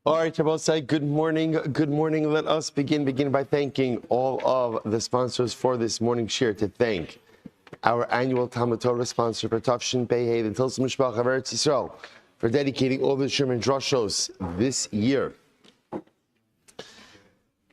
All right, Shabbos, good morning. Good morning. Let us begin by thanking all of the sponsors for this morning share. To thank our annual Talmud Torah sponsor for Tafshin Pei, the Tilsim Mishpach of Eretz Yisrael, for dedicating all the Sherman Drashos this year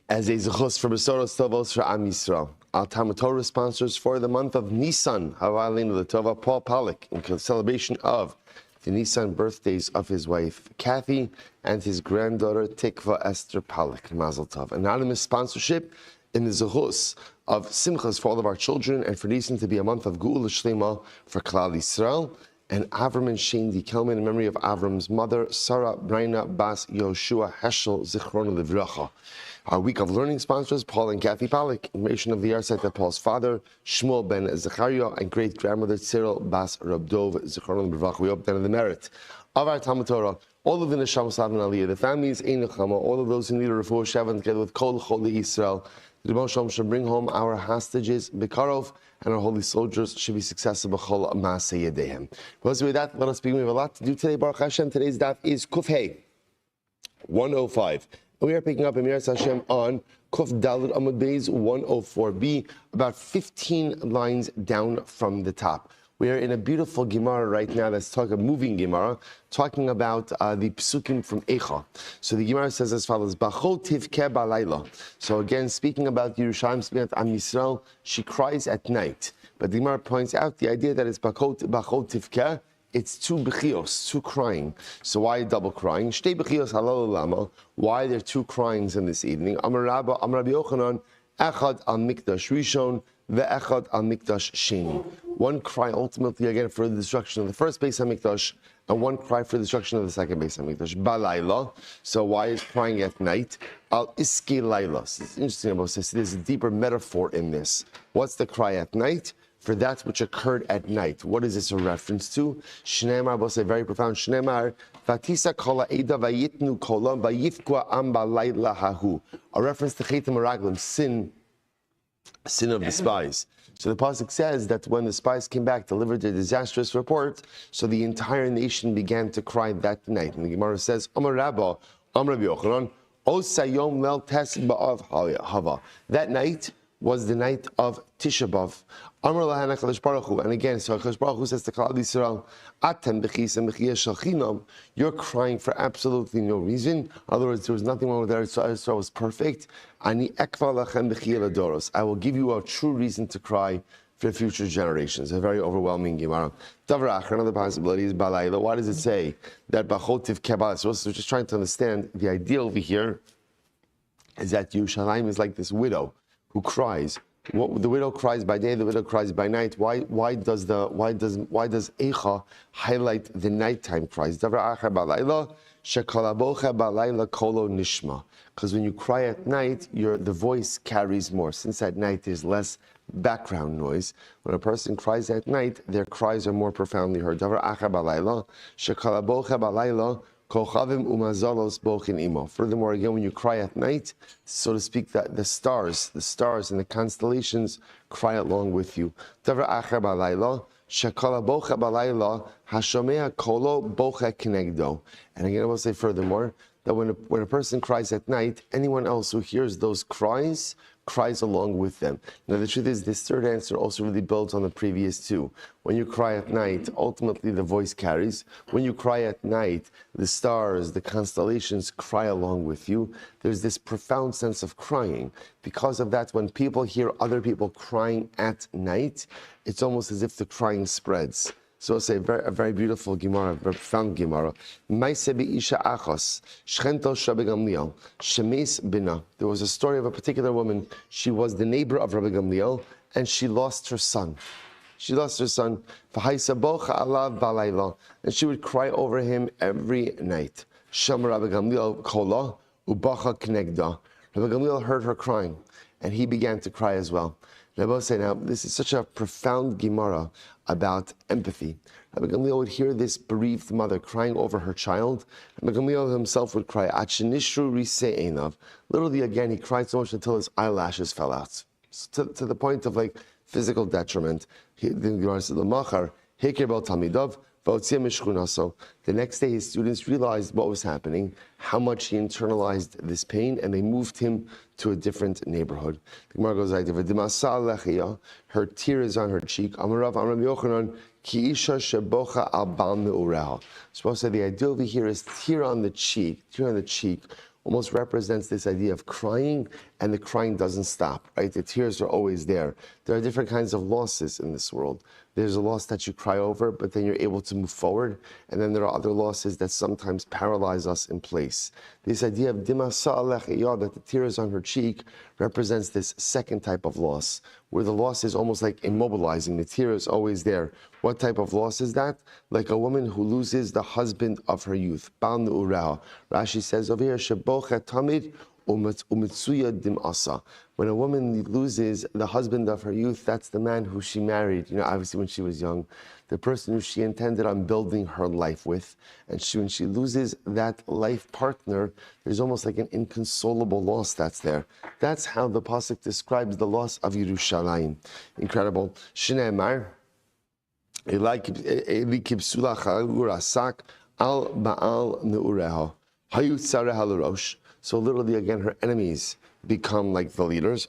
as a zechus for Besoros Tovos for Am Yisrael. Our Talmud Torah sponsors for the month of Nisan, Havalinu the Tova, Paul Pollack, in celebration of the Nisan birthdays of his wife Kathy and his granddaughter Tikva Esther Pollack. Mazel Tov. Anonymous sponsorship in the zechus of simchas for all of our children, and for Nisan to be a month of Geula Shlema for Klal Yisrael. And Avram and Shane D. Kelman in memory of Avram's mother, Sarah Braina Bas Yoshua Heschel Zichrona Livracha. Our week of learning sponsors, Paul and Kathy Pollack, in relation of the Yarsat of Paul's father, Shmuel ben Zechariah, and great-grandmother Cyril Bas Rabdov Zichrona Livracha. We hope that in the merit of our Talmud Torah, all of the Neshama Slav and Aliyah, the families, Ein Nechama, all of those who need a refuah Shavon together with Kol Choli Yisrael, the Rebbe Shalom should bring home our hostages, Bekarov, and our holy soldiers should be successful. B'chol Maaseh Yedehem. Because with that, let us begin. We have a lot to do today. Baruch Hashem. Today's daf is Kuf Hey 105. And we are picking up Emiras Hashem on Kuf Daled Amud Beis 104b, about 15 lines down from the top. We are in a beautiful Gemara right now that's talking, a moving Gemara, talking about the Psukim from Eicha. So the Gemara says as follows, Bachol tivke balayla. So again, speaking about Yerushalayim, speaking about Am Yisrael, she cries at night. But the Gemara points out the idea that it's Bachol tivke, it's two bechios, two crying. So why double crying? Shtei bechios halal lama. Why are there two cryings in this evening? Amar Rabbi Yochanan, echad al mikdash rishon, ve'echad al mikdash sheni. One cry ultimately again for the destruction of the first Beis HaMikdash, and one cry for the destruction of the second Beis HaMikdash. Balayla. So why is crying at night? Al iski layla. It's interesting about this. There's a deeper metaphor in this. What's the cry at night? For that which occurred at night. What is this a reference to? Shneimar, we'll say very profound. Shneimar, Vatisa kola eda vayitnu kola vayifkwa am balayla hahu. A reference to Chetem Meraglim, sin of the spies. So the pasuk says that when the spies came back, delivered their disastrous report, so the entire nation began to cry that night. And the Gemara says, Amar Rabba, Amar Rabbi Yochanan, Osayom lel tes ba'av hava. That night was the night of Tisha B'Av. Amar lahan HaKadosh Baruch Hu. And again, so HaKadosh Baruch Hu says to Klal Yisrael, Atem b'chisem b'chiyah shel chinam. You're crying for absolutely no reason. In other words, there was nothing wrong with Eretz Yisrael. It was perfect. Ani ekva lachem b'chiyah ladoros. I will give you a true reason to cry for future generations. A very overwhelming Gemara. Davar Acher, another possibility is Balayla. Why does it say that Bachotiv Kebal? So we're just trying to understand the idea over here is that Yerushalayim is like this widow who cries. The widow cries by day, the widow cries by night. Why does Eicha highlight the nighttime cries? Davar Acher Balayla, Shekalabocha Balayla Kolo Nishma. Because when you cry at night, the voice carries more. Since at night there's less background noise, when a person cries at night, their cries are more profoundly heard. Davar Acher Balayla, Shekalabocha Balayla, Kochavim umazalos bochin imo. Furthermore, again, when you cry at night, so to speak, that the stars and the constellations cry along with you. Davar acher balayla, shekala bocha balayla, hashomea kolo bocha kenegdo. And again, I will say furthermore, that when a person cries at night, anyone else who hears those cries along with them. Now the truth is, this third answer also really builds on the previous two. When you cry at night, ultimately the voice carries. When you cry at night, the stars, the constellations cry along with you. There's this profound sense of crying. Because of that, when people hear other people crying at night, it's almost as if the crying spreads. So it's a very beautiful Gemara, a very profound Gemara. There was a story of a particular woman. She was the neighbor of Rabbi Gamliel, and she lost her son. And she would cry over him every night. Rabbi Gamliel heard her crying, and he began to cry as well. Rabbi say, now, this is such a profound Gemara about empathy. Rabbi Gamliel would hear this bereaved mother crying over her child. Rabbi Gamliel himself would cry, literally again, he cried so much until his eyelashes fell out. To the point of like physical detriment. The Gemara said, The next day, his students realized what was happening, how much he internalized this pain, and they moved him to a different neighborhood. The Gemara goes like, her tear is on her cheek. Supposed to the idea over here is tear on the cheek. Tear on the cheek almost represents this idea of crying, and the crying doesn't stop, right? The tears are always there. There are different kinds of losses in this world. There's a loss that you cry over, but then you're able to move forward. And then there are other losses that sometimes paralyze us in place. This idea of dimasa alech that the tears on her cheek represents this second type of loss, where the loss is almost like immobilizing. The tear is always there. What type of loss is that? Like a woman who loses the husband of her youth. Bal nu'urah. Rashi says over here, shebocha tamid dimasa. When a woman loses the husband of her youth, that's the man who she married, obviously when she was young, the person who she intended on building her life with. And when she loses that life partner, there's almost like an inconsolable loss that's there. That's how the pasuk describes the loss of Yerushalayim. Incredible. Shneimar, Eli kibsula chagurasak al ba'al neureha hayu tzareha l'rosh. So literally, again, her enemies become like the leaders.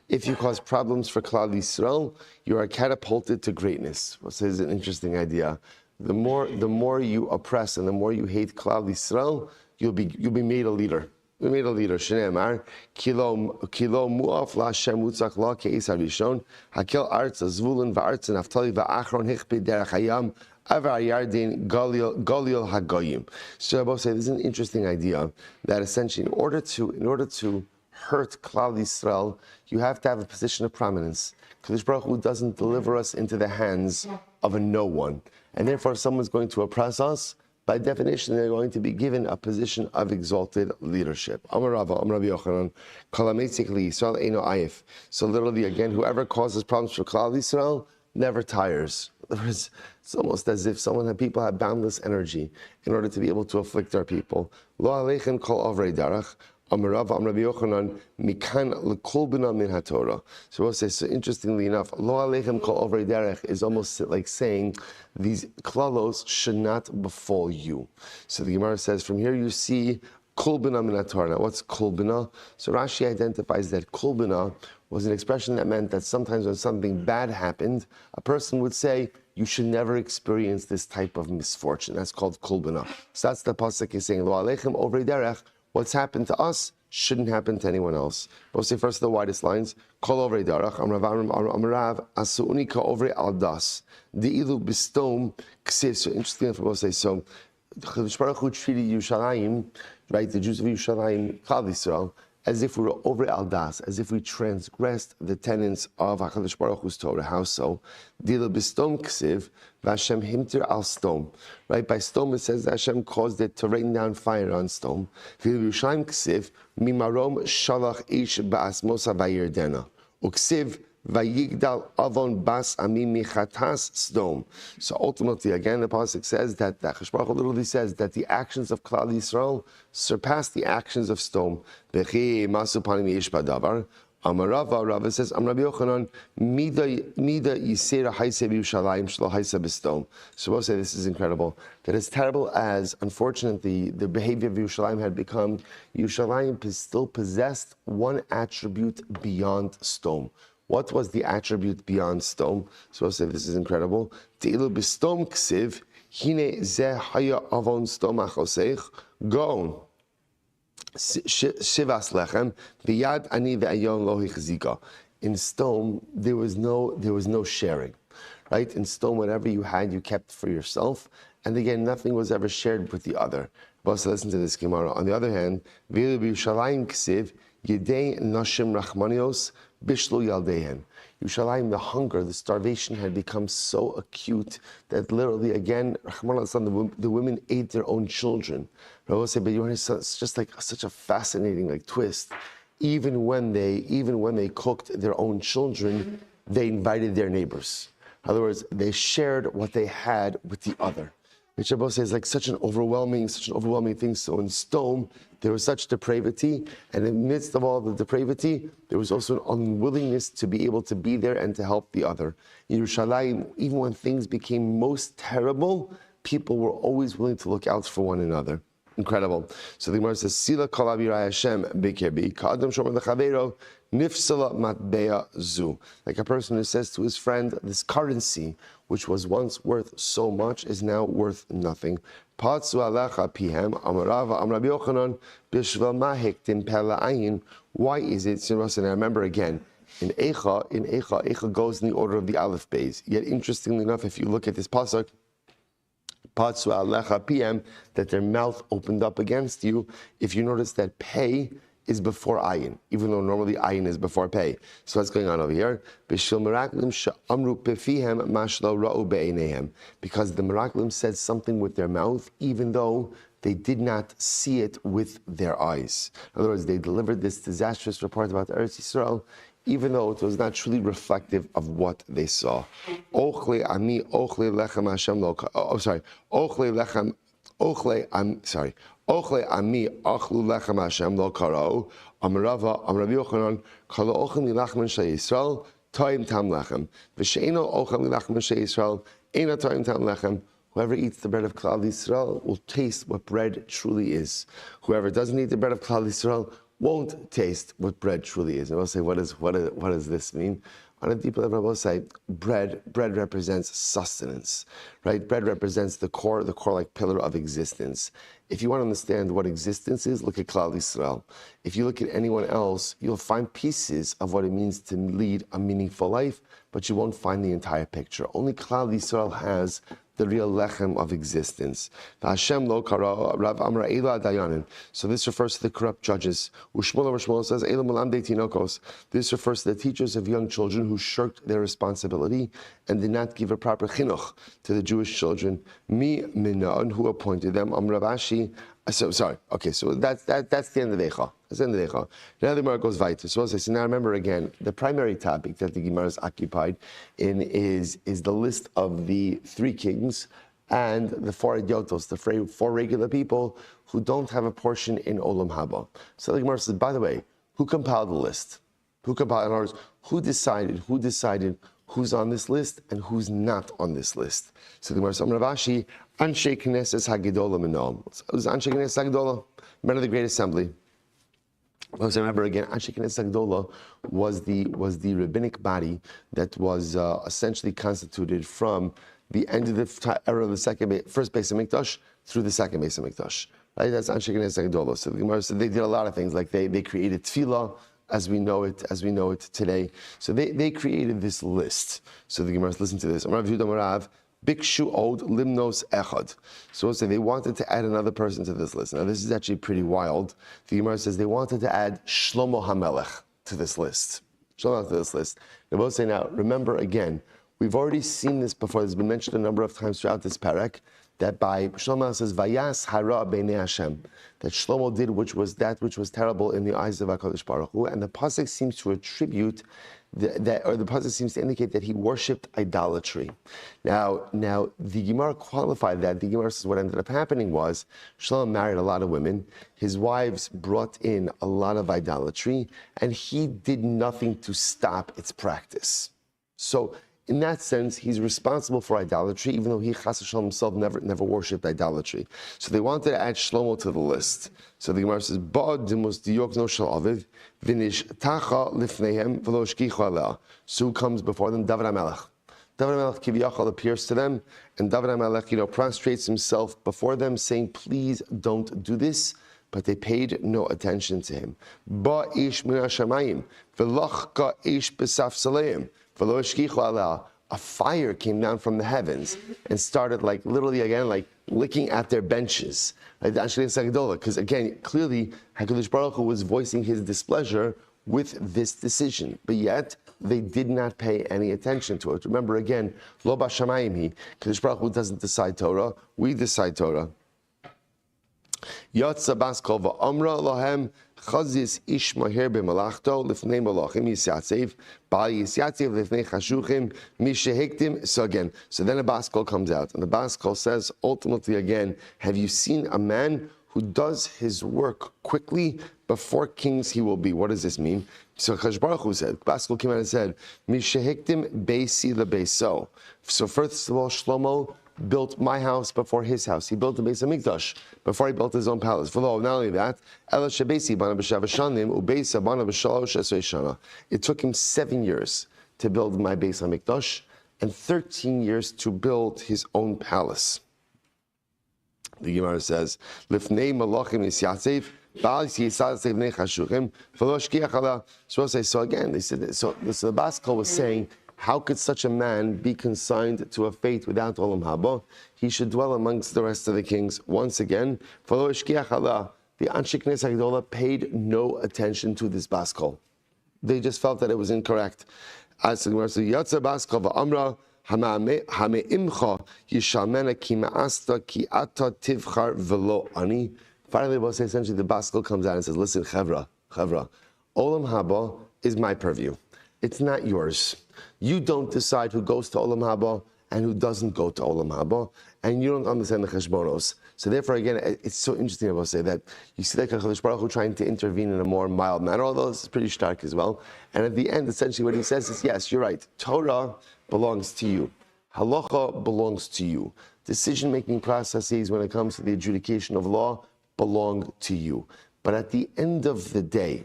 If you cause problems for Klal Yisrael, you are catapulted to greatness. This is an interesting idea. The more you oppress and the more you hate Klal Yisrael, you'll be made a leader. We made a leader. Shneimar kilo mu'af la'Hashem mutzach la ke'is harishon hakel artz zvulun va'artz naftali va'achron hichpi derech hayam. So Rabbi say this is an interesting idea that essentially in order to hurt Klal Yisrael, you have to have a position of prominence. Kadosh Baruch Hu doesn't deliver us into the hands of a no one, and therefore if someone's going to oppress us, by definition they're going to be given a position of exalted leadership. So literally again, whoever causes problems for Klal Yisrael never tires. It's almost as if people have boundless energy in order to be able to afflict our people. Lo aleichem kol avrei darach. Amarav Rabbi Yochanan mikan lekolbina min haTorah. So we'll say, so interestingly enough, Lo aleichem kol avrei darach is almost like saying these klalos should not befall you. So the Gemara says, from here you see kolbina min haTorah. Now what's kolbina? So Rashi identifies that kolbina was an expression that meant that sometimes when something bad happened, a person would say, you should never experience this type of misfortune. That's called kolbina. So that's the pasuk is saying, Lo aleichem ovrei derech, what's happened to us shouldn't happen to anyone else. We'll say first the widest lines, kol ovrei derech, amrav asu'uni ka ovrei aldas, di'ilu bistom ksiv. So interesting enough, we'll say, so Kadosh Baruch Hu treated Yerushalayim, right, the Jews of Yerushalayim, Klal Yisrael, as if we were over aldas, as if we transgressed the tenets of HaKadosh Baruch Hu's Torah. How so? Dila bistom ksiv, v'Hashem himtir al stom. Right, by stom it says that Hashem caused it to rain down fire on stom. V'il Yerushalayim ksiv, mimarom shalach ish ba'asmosa va'yerdena. Uksiv, vayigdal avon bas ami michatas sdom. So ultimately, again, the pasuk says that the Kadosh Baruch Hu literally says that the actions of Klal Yisrael surpass the actions of Sdom. Bechi masu panim yish badavar. Amarava, Rava says, Rabbi Yochanan, mida yisera haise b'Yushalayim shlo haise b'Sdom. So we'll say this is incredible. That as terrible as, unfortunately, the behavior of Yerushalayim had become, Yerushalayim still possessed one attribute beyond Sdom. What was the attribute beyond Sdom? So I'll say this is incredible. Te'ilu b'Sdom ksiv, hine zeh haya avon Sdom achoseich, goon. Shivas lechem, v'yad ani ve'ayon lo hichzika. In Sdom, there was no sharing. Right? In Sdom, whatever you had, you kept for yourself. And again, nothing was ever shared with the other. But so listen to this Gemara. On the other hand, v'yilu b'Yushalayim ksiv, yedei nashim rachmanios, Bishlu Yaldehen. Yerushalayim, the hunger, the starvation had become so acute that literally, again, the women ate their own children. I will say, but it's just like such a fascinating twist. Even when they cooked their own children, they invited their neighbors. In other words, they shared what they had with the other. Which Rabbi says like such an overwhelming thing. So in Sdom, there was such depravity, and in the midst of all the depravity, there was also an unwillingness to be able to be there and to help the other. In Yerushalayim, even when things became most terrible, people were always willing to look out for one another. Incredible. So the Gemara says, "Sila kol avirai Hashem b'kerbi ka'adam shomer lechavero nifsala matbea zu." Like a person who says to his friend, "This currency, which was once worth so much, is now worth nothing." Patzu alecha pihem amarava amrabi Yochanan b'shvel mahektim pela ayin. Why is it? And I remember again. In Eicha goes in the order of the Aleph Beis. Yet interestingly enough, if you look at this pasuk, Patsu alecha PM, that their mouth opened up against you. If you notice that pay is before ayin, even though normally ayin is before pay. So what's going on over here? Because the Meraklim said something with their mouth, even though they did not see it with their eyes. In other words, they delivered this disastrous report about Eretz Yisrael, even though it was not truly reflective of what they saw. Ochle ami ochle lechem Hashem lo. Oh, sorry. Ochle lechem. Ochle ami achlu lechem Hashem lo karo. Amrava Rabbi Yochanan kala ochem lilachmen shei Yisrael toim tam lechem. V'sheino ochem lilachmen shei Yisrael eina toim tam lechem. Whoever eats the bread of Klal Yisrael will taste what bread truly is. Whoever doesn't eat the bread of Klal Yisrael won't taste what bread truly is. And we'll say, what does this mean? On a deeper level, we'll say, bread represents sustenance, right? Bread represents the core like pillar of existence. If you want to understand what existence is, look at Klal Yisrael. If you look at anyone else, you'll find pieces of what it means to lead a meaningful life, but you won't find the entire picture. Only Klal Yisrael has the real lechem of existence. Hashem lo kara Rav Amra Ela Dayanin. So this refers to the corrupt judges. Shmuel says Ela Mulamdei Tinokos. This refers to the teachers of young children who shirked their responsibility and did not give a proper chinuch to the Jewish children. Mi minan, who appointed them. Amravashi. So sorry. Okay, so that's the end of the Eicha. That's the end of the Eicha. Now the Gemara goes weiter. So now remember again, the primary topic that the Gemara is occupied in is the list of the 3 kings and the 4 idiotos, the 4 regular people who don't have a portion in Olam Haba. So the Gemara says, by the way, who compiled the list? Who compiled? In other words, who decided who's on this list and who's not on this list? So the Gemara says, Ravashi, Anshe Knesses Hagedola Minom. It was Anshe Knesses Hagedola, men of the Great Assembly. So remember again, Anshe Knesses Hagedola was the rabbinic body that was essentially constituted from the end of the era of the first Beis HaMikdash through the second Beis HaMikdash. Right? That's Anshe Knesses Hagedola. So the Gemara said they did a lot of things, like they created tefillah as we know it today. So they created this list. So the Gemara says, listen to this. Amarav Yehuda Marav, Bikshu Od Limnos Echad. So they wanted to add another person to this list. Now this is actually pretty wild. The Gemara says they wanted to add Shlomo HaMelech to this list. Shlomo to this list. They both say, now remember again, we've already seen this before. It's been mentioned a number of times throughout this parak, that by Shlomo says, Vayas hara b'nei Hashem, that Shlomo did which was terrible in the eyes of HaKadosh Baruch Hu, and the pasuk seems to attribute the pasuk seems to indicate that he worshipped idolatry. Now the Gemara qualified that. The Gemara says what ended up happening was Shlomo married a lot of women. His wives brought in a lot of idolatry, and he did nothing to stop its practice. So in that sense, he's responsible for idolatry, even though he, Chas v'Shalom, himself never worshipped idolatry. So they wanted to add Shlomo to the list. So the Gemara says, "Ba'ad dimus diyokno shel aviv v'nish tacha lifneihem v'lo shkichu aleh." So who comes before them? David HaMelech. David HaMelech kiviyachal appears to them, and David HaMelech, prostrates himself before them, saying, "Please don't do this." But they paid no attention to him. Ba'ish min hashamayim v'lachka ish b'safsaleim. A fire came down from the heavens and started literally again licking at their benches. Because again, clearly HaKadosh Baruch Hu was voicing his displeasure with this decision, but yet they did not pay any attention to it. Remember again, Lo b'shamayim HaKadosh Baruch Hu doesn't decide Torah, we decide Torah. Yatsa bas kol va'amra lahem chazis ish maher b'malachto lifnei malachim yisyatzev ba'al yisyatzev lifnei chashuchim mishehektim. So again, so then a bas kol comes out, and the bas kol says ultimately again, have you seen a man who does his work quickly, before kings he will be. What does this mean? So Chash Baruch Hu said, Baskel came out and said, Mishehiktim beisi lebeso. So first of all, Shlomo built my house before his house. He built the Beis HaMikdash before he built his own palace. Not only that, it took him 7 years to build my Beis HaMikdash and 13 years to build his own palace. The Gemara says, "Lifnei malachim isyatzev, ba'al yisatzev nei chashuchim, v'lo shkiach ala." So again, they said. So the Baskel was saying, how could such a man be consigned to a fate without olam haba? He should dwell amongst the rest of the kings. Once again, v'lo shkiach ala. The Anshe Knesset Hagdola paid no attention to this Baskel. They just felt that it was incorrect. As the Gemara says, "Yatsa Baskel va'amra." Finally, the essentially the Baskel comes out and says, listen, Chevra, Olam Haba is my purview. It's not yours. You don't decide who goes to Olam Haba and who doesn't go to Olam Haba, and you don't understand the Cheshbonos. So therefore, again, it's so interesting, I will say, that you see that HaKadosh Baruch Hu trying to intervene in a more mild manner, although this is pretty stark as well. And at the end, essentially what he says is, yes, you're right, Torah belongs to you. Halacha belongs to you. Decision-making processes when it comes to the adjudication of law belong to you. But at the end of the day,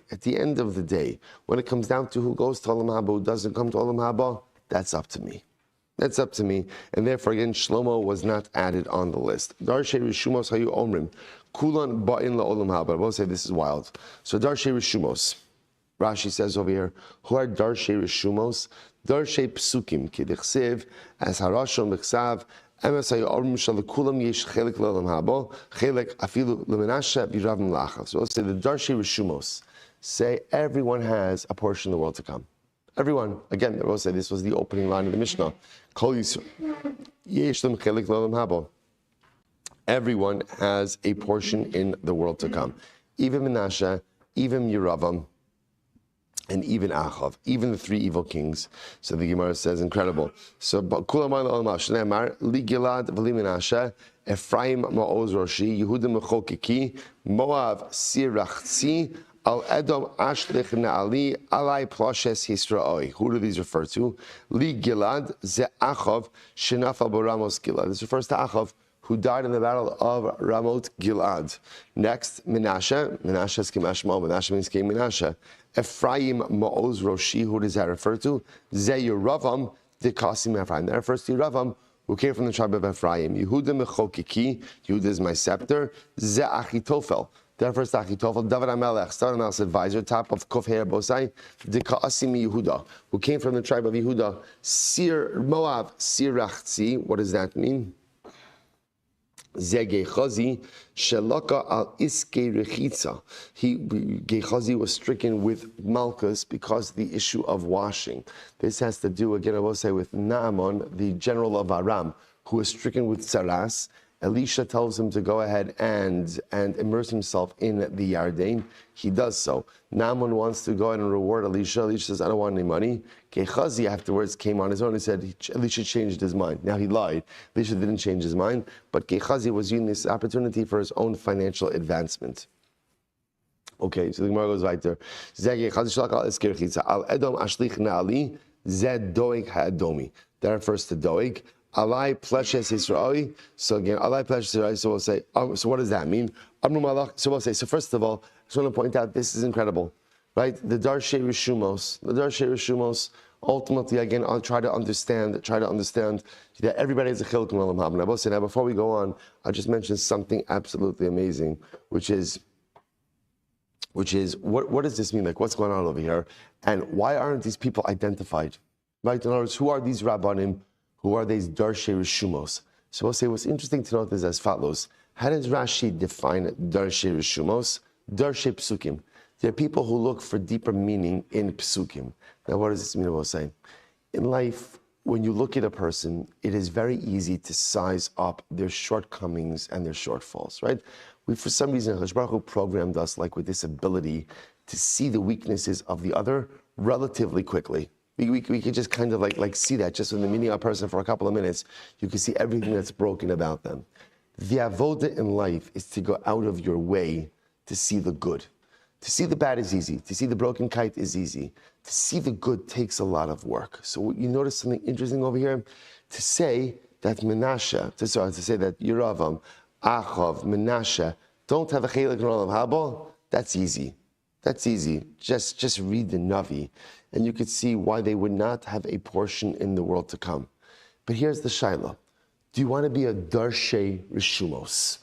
when it comes down to who goes to Olam Haba, who doesn't come to Olam Haba, that's up to me. That's up to me. And therefore, again, Shlomo was not added on the list. Darshe Rishumos Hayu Omrim. Kulan Ba'in LaOlam Haba. I will say this is wild. So Darshe Rishumos. Rashi says over here, who are Darshe Rishumos? Darshe Psukim. Kidichsev, as Harashon Meksav, Emes Hayu Omrim Shalikulam Yesh Chelik LaOlam Haba, Chelik Afilu Lemenasha Biravim Lachav. So we'll say the Darshe Rishumos say everyone has a portion of the world to come. Everyone, again, I will say this was the opening line of the Mishnah. Everyone has a portion in the world to come. Even Menashe, even Yeravam, and even Achav, even the three evil kings. So the Gemara says, incredible. So, Ephraim Ma'oz Roshi, Yehuda Mechokiki, Moav Sirachzi, Al Edom Ashlich Na'ali Alai Plashes Hisraoi. Who do these refer to? Li Gilad Ze Achav Shenafal Baramos Gilad. This refers to Achav, who died in the battle of Ramot Gilad. Next, Menashe. Menashe is Kimashmo. Menashe means King Menashe. Ephraim Ma'oz Roshi. Who does that refer to? Ze Yeravam De Kasim Ephraim. That refers to Yeravam, who came from the tribe of Ephraim. Yehuda Mechokiki. Yehuda is my scepter. Ze Achitofel. That refers to Achitofel, David HaMelech, Star HaMelech's advisor, top of Kofher Bosai, Dika'asimi Yehuda, who came from the tribe of Yehuda, Sir Moab, Sirachzi. What does that mean? Gechazi, Shelaka al Iske Rechitza. Gechazi was stricken with Malchus because of the issue of washing. This has to do, again, I will say, with Naaman, the general of Aram, who was stricken with Saras. Elisha tells him to go ahead and immerse himself in the Yarden. He does so. Naaman wants to go ahead and reward Elisha. Elisha says, I don't want any money. Gehazi afterwards came on his own and said, Elisha changed his mind. Now he lied. Elisha didn't change his mind, but Gehazi was using this opportunity for his own financial advancement. Okay, so the Gemara goes right there. Al Edom Ashlich Na'ali, Zed Doeg Ha'adomi. That refers to Doeg. Alai Pleshes Israeli. So again, Alai Pleshes Israeli. So we'll say, so what does that mean? So we'll say, so first of all, I just want to point out, this is incredible, right? The Darshe Rishumos, ultimately, again, I'll try to understand that everybody has a chiluk in Olam Haba. And I will say, now before we go on, I'll just mention something absolutely amazing, which is what does this mean? Like, what's going on over here? And why aren't these people identified? Right? In other words, who are these Rabbanim? Who are these Darshe Rishumos? So we'll say what's interesting to note is as follows. How does Rashi define Darshe Rishumos? Darshe Psukim. There are people who look for deeper meaning in Psukim. Now what does this mean? We'll say, in life, when you look at a person, it is very easy to size up their shortcomings and their shortfalls, right? We, for some reason, HaKadosh Baruch Hu programmed us like with this ability to see the weaknesses of the other relatively quickly. We could just kind of like see that just in the meeting of a person for a couple of minutes. You can see everything that's broken about them. The avoda in life is to go out of your way to see the good. To see the bad is easy. To see the broken kite is easy. To see the good takes a lot of work. So you notice something interesting over here? To say that Menashe, to say that Yeravam, Achav, Menashe don't have a chelik in Olam Haba, that's easy. That's easy. Just read the Navi, and you could see why they would not have a portion in the world to come. But here's the Shaila. Do you want to be a Darshe Rishumos?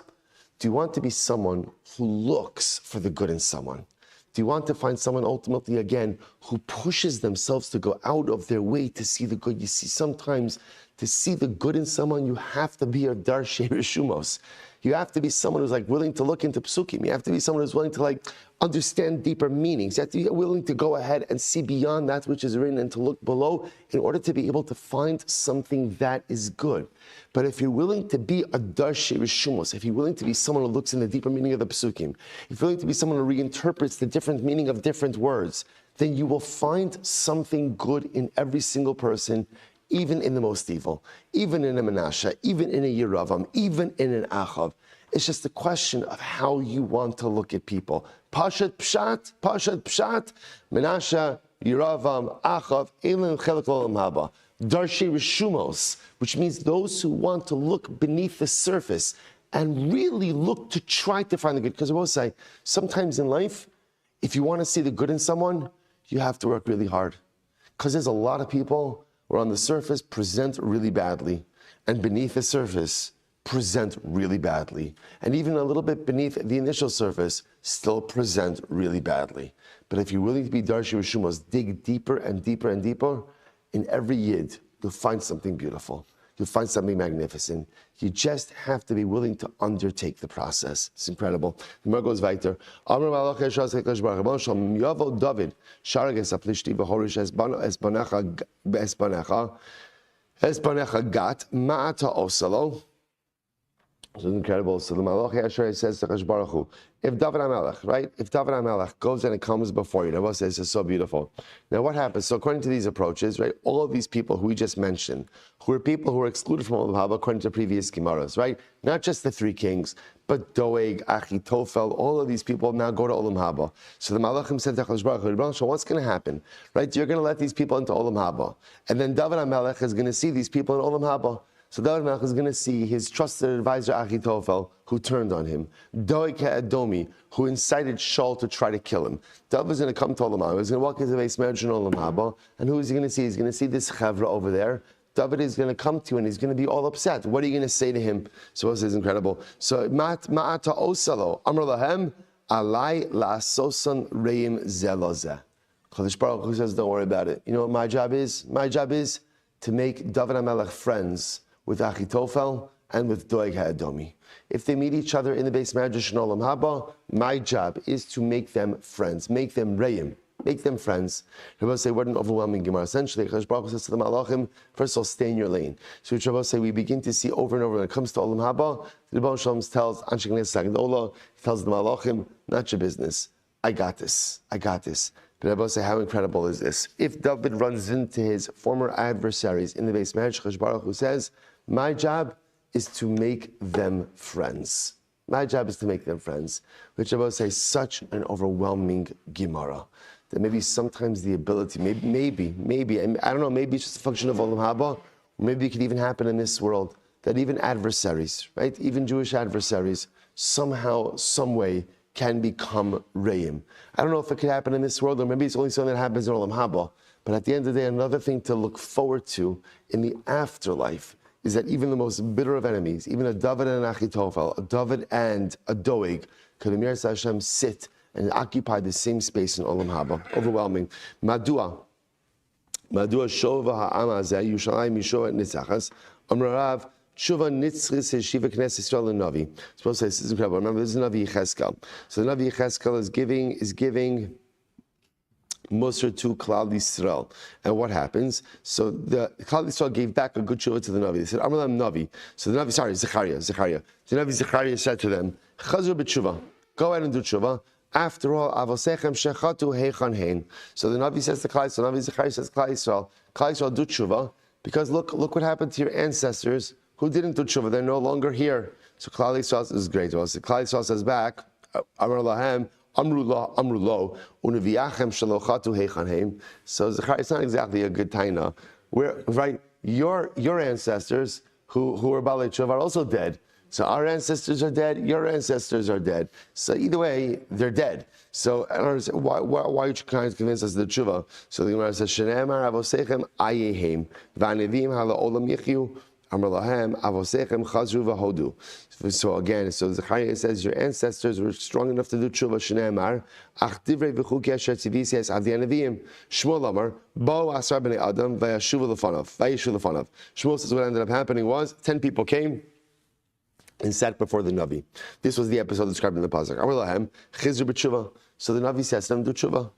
Do you want to be someone who looks for the good in someone? Do you want to find someone ultimately, again, who pushes themselves to go out of their way to see the good? You see, sometimes to see the good in someone, you have to be a Darshe Rishumos. You have to be someone who's willing to look into psukim. You have to be someone who's willing to understand deeper meanings. You have to be willing to go ahead and see beyond that which is written and to look below in order to be able to find something that is good. But if you're willing to be a darshe rishumos, if you're willing to be someone who looks in the deeper meaning of the psukim, if you're willing to be someone who reinterprets the different meaning of different words, then you will find something good in every single person, even in the most evil, even in a Menashe, even in a Yeravam, even in an Achav. It's just a question of how you want to look at people. Pashat Pshat, Menashe, Yeravam, Achav, Elin Chelik Olam Haba. Darshe Rishumos, which means those who want to look beneath the surface and really look to try to find the good. Because I will say, sometimes in life, if you want to see the good in someone, you have to work really hard. Because there's a lot of people who on the surface present really badly, and beneath the surface present really badly. And even a little bit beneath the initial surface, still present really badly. But if you're willing to be Darshe Rishumos, dig deeper and deeper and deeper, in every Yid, you'll find something beautiful. You'll find something magnificent. You just have to be willing to undertake the process. It's incredible. The Gemara goes weiter. Amar Malach Yeshua Sekach Baruch Hu Shalom Yavo David Sharages Aplishti V'Horish Esbanecha Gat Ma'ata Osalo. It's incredible. So the Malach Yeshua says to Kadosh Baruch Hu, if David HaMelech, right? If David HaMelech goes and it comes before you, Rabbi says it's so beautiful. Now what happens? So according to these approaches, right, all of these people who we just mentioned, who are people who are excluded from Olam Haba according to previous Gemaras, right? Not just the three kings, but Doeg, Achitofel, all of these people now go to Olam Haba. So the Malachim said to Kadosh Baruch Hu, so what's going to happen? Right? You're going to let these people into Olam Haba. And then David HaMelech is going to see these people in Olam Haba. So David HaMelech is going to see his trusted advisor Achitofel, who turned on him. Doeg Edomi, who incited Shaul to try to kill him. David is going to come to Olam Haba. He's going to walk into the base marriage in Olam Haba. And who is he going to see? He's going to see this Chavra over there. David is going to come to you and he's going to be all upset. What are you going to say to him? So this is incredible. So Ma'ata Osalo, Amr Lahem, Alai La'asosan Reim Zelozeh. Kadosh Baruch Hu says, don't worry about it. You know what my job is? My job is to make David HaMelech friends with Achitofel and with Doeg HaEdomi. If they meet each other in the base Medrash in Olam Haba, my job is to make them friends, make them reim, make them friends. Rabbi say, what an overwhelming Gemara. Essentially, Kadosh Baruch Hu says to the Malachim, first of all, stay in your lane. So Rabbi say, we begin to see over and over when it comes to Olam Haba, the Rebbe Shalom tells Anshe Knesset Agdola, he tells the Malachim, not your business. I got this. I got this. But Rabbi say, how incredible is this? If David runs into his former adversaries in the base marriage, Kadosh Baruch Hu says, my job is to make them friends. My job is to make them friends. Which I will say, such an overwhelming Gemara. That maybe sometimes the ability, maybe, I don't know, maybe it's just a function of Olam Haba, or maybe it could even happen in this world, that even adversaries, right, even Jewish adversaries, somehow, some way, can become Reim. I don't know if it could happen in this world, or maybe it's only something that happens in Olam Haba, but at the end of the day, another thing to look forward to in the afterlife is that even the most bitter of enemies, even a David and an Achitofel, a David and a Doeg, could Emir Hashem sit and occupy the same space in Olam Haba. Overwhelming. Madua shova ha'am hazeh Yushalayim Yishua nitzachas Amrav Tshuva nitzchis Yeshiva Knesset Yisrael Navi. Supposed to say this is incredible. Remember, this is Navi Yecheskel. So the Navi Yecheskel is giving Musar to Klal Yisrael. And what happens? So the Klal Yisrael gave back a good tshuva to the Navi. They said, Amar Lam Navi. So the Navi, Zechariah. The Navi Zechariah said to them, Chazur b'tshuva. Go ahead and do tshuva. After all, avosechem shechatu heichan hein. So the Navi says to Klal Yisrael, Navi Zechariah says to Klal Yisrael, do tshuva, because look what happened to your ancestors who didn't do tshuva. They're no longer here. So Klal Yisrael, this is great. So Klal Yisrael says back, Amar lahem, Amru lo, uneviachem shalochatu heichanheim. So Zechariah, it's not exactly a good taina. Right? Your ancestors who were Balei Tshuva are also dead. So our ancestors are dead, your ancestors are dead. So either way, they're dead. So I don't understand, why are you trying to convince us of the tshuva? So the Gemara says, Shene'emar avosechem ayehem, v'anevim hala olam yichyu, amar lahem avosechem chazru v'hodu. So again, so Zechariah says, your ancestors were strong enough to do tshuva, Shene'emar, ach divrei v'chukei asher tzivisi es avdi anevim, Shmuel amar, bo asar b'nei adam, v'yashuv l'fanav. Shmuel says what ended up happening was, 10 people came, and sat before the Navi. This was the episode described in the Pasuk. Amar lahem, chizru b'tshuva. So the Navi says to them, do tshuva.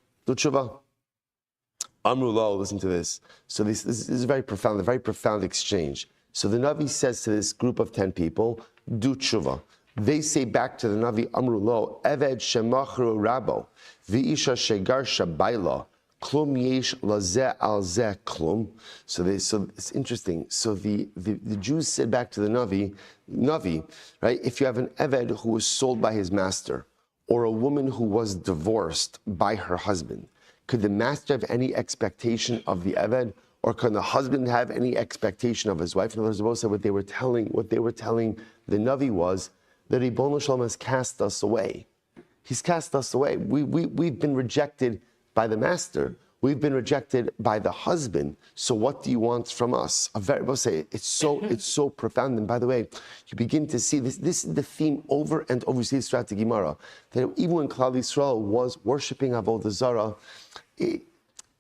Amru lo, listen to this. So this is a very profound exchange. So the Navi says to this group of 10 people, do tshuva. They say back to the Navi, Amru lo, eved shemachru rabo, v'isha shegar shabayla, klum yesh lazeh al zeh klum. So it's interesting. So the Jews said back to the Navi, right? If you have an eved who was sold by his master, or a woman who was divorced by her husband, could the master have any expectation of the eved, or can the husband have any expectation of his wife? In other words, what they were telling the Navi was that Ribono Shalom has cast us away. He's cast us away. We've been rejected by the master. We've been rejected by the husband. So what do you want from us? It's so profound. And by the way, you begin to see this. This is the theme over and over. You see this throughout the Gemara. That even when Klal Yisrael was worshiping Avodah Zarah,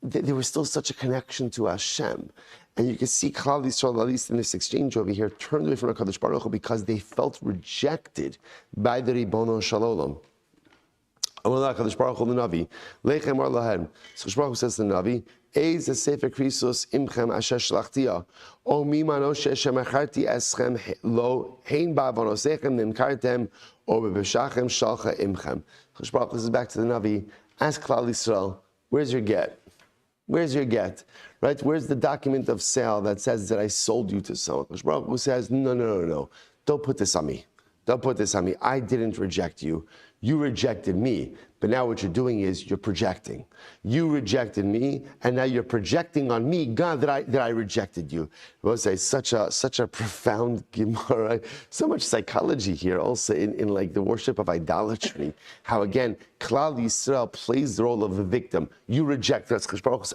there was still such a connection to Hashem. And you can see Klal Yisrael, at least in this exchange over here, turned away from HaKadosh Baruch Hu because they felt rejected by the Ribono Shalom. HaKadosh Baruch Hu the Navi, Lechem or Lahem. So HaKadosh Baruch Hu says to the Navi, Eiz a Sefer Krisos imchem asher shlachtia, o mimano shemacharti eschem lo hein ba'avonosechem nimkartem, o bebeshachem shalcha imchem. HaKadosh Baruch Hu says back to the Navi, ask Klal Yisrael, where's your get? Where's your get? Right? Where's the document of sale that says that I sold you to someone? HaKadosh Baruch Hu says, no. Don't put this on me. I didn't reject you. You rejected me. But now what you're doing is you're projecting. You rejected me, and now you're projecting on me, God, that I rejected you. I will say such a profound Gemara, right? So much psychology here, also in like the worship of idolatry. How again, Klal Yisrael plays the role of the victim. You reject us.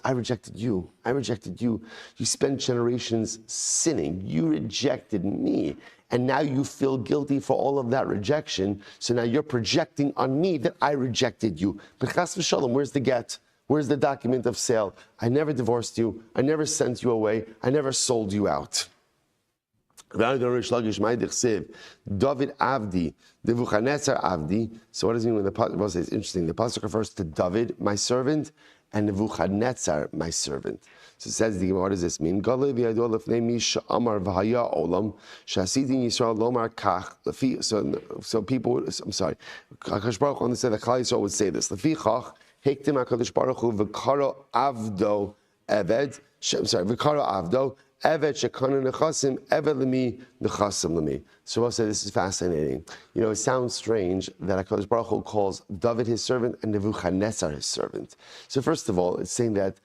I rejected you. You spent generations sinning. You rejected me. And now you feel guilty for all of that rejection. So now you're projecting on me that I rejected you. But chas v'shalom, where's the get? Where's the document of sale? I never divorced you. I never sent you away. I never sold you out. David Avdi, Nebuchadnezzar Avdi. So what does it mean when the Pasuk says? It's interesting. The Pasuk refers to David, my servant, and Nebuchadnezzar, my servant. So it says, what does this mean? So people, I'm sorry, HaKadosh Baruch Hu said that Klal Yisrael would say this. Hektim HaKadosh Baruch Hu v'karo avdo eved, v'karo avdo eved shekanu nechasim eved lemi nechasim lemi. So we'll say this is fascinating. You know, it sounds strange that HaKadosh Baruch Hu calls David his servant and Nebuchadnezzar his servant. So first of all, it's saying that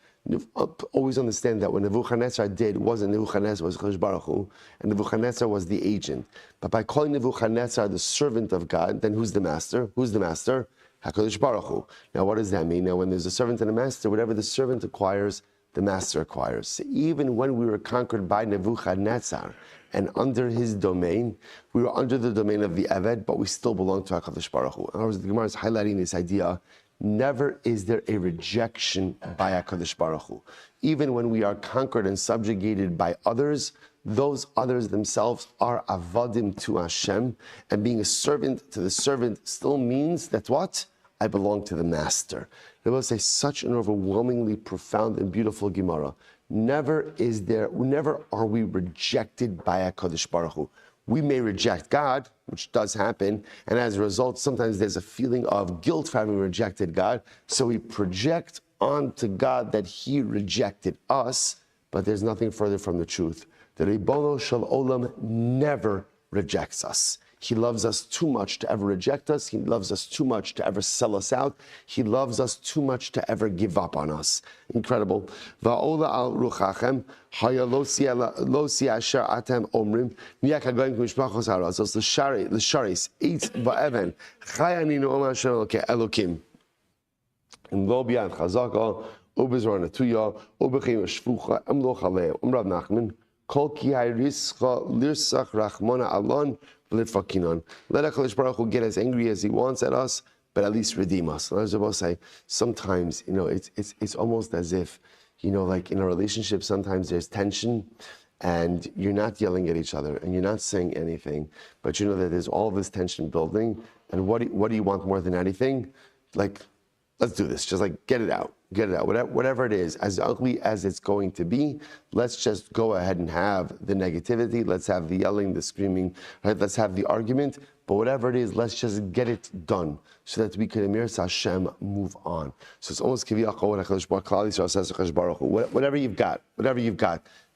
always understand that what Nebuchadnezzar did wasn't Nebuchadnezzar, was HaKadosh Baruch Hu, and Nebuchadnezzar was the agent. But by calling Nebuchadnezzar the servant of God, then who's the master? HaKadosh Baruch Hu. Now what does that mean? Now when there's a servant and a master, whatever the servant acquires, the master acquires. So even when we were conquered by Nebuchadnezzar and under his domain, we were under the domain of the Eved, but we still belong to HaKadosh Baruch Hu. In other words, the Gemara is highlighting this idea. Never is there a rejection by HaKadosh Baruch Hu. Even when we are conquered and subjugated by others, those others themselves are avadim to Hashem, and being a servant to the servant still means that what? I belong to the master. I will say such an overwhelmingly profound and beautiful Gemara. Never are we rejected by HaKadosh Baruch Hu. We may reject God, which does happen, and as a result, sometimes there's a feeling of guilt for having rejected God, so we project onto God that He rejected us, but there's nothing further from the truth. The Ribono Shel Olam never rejects us. He loves us too much to ever reject us. He loves us too much to ever sell us out. He loves us too much to ever give up on us. Incredible. Va'ola al ruchachem haya lo sia asher atem omrim miyach hagoyim k'mishpachos harazos l'sharis eitz va'even chayani no'om asher elokim lo b'yad chazaka ubezor natuya ubechim shfucha emlo chalei Rav Nachman kol ki hayrischa lirsach rachmona alon. Let HaKadosh Baruch Hu get as angry as he wants at us, but at least redeem us. And I was about to say, sometimes, it's almost as if, like in a relationship, sometimes there's tension, and you're not yelling at each other, and you're not saying anything, but you know that there's all this tension building, and what do you want more than anything? Like, let's do this. Just like, get it out. Whatever it is, as ugly as it's going to be, let's just go ahead and have the negativity. Let's have the yelling, the screaming, right? Let's have the argument. But whatever it is, let's just get it done so that we can, Emir Hashem, move on. So it's almost whatever you've got,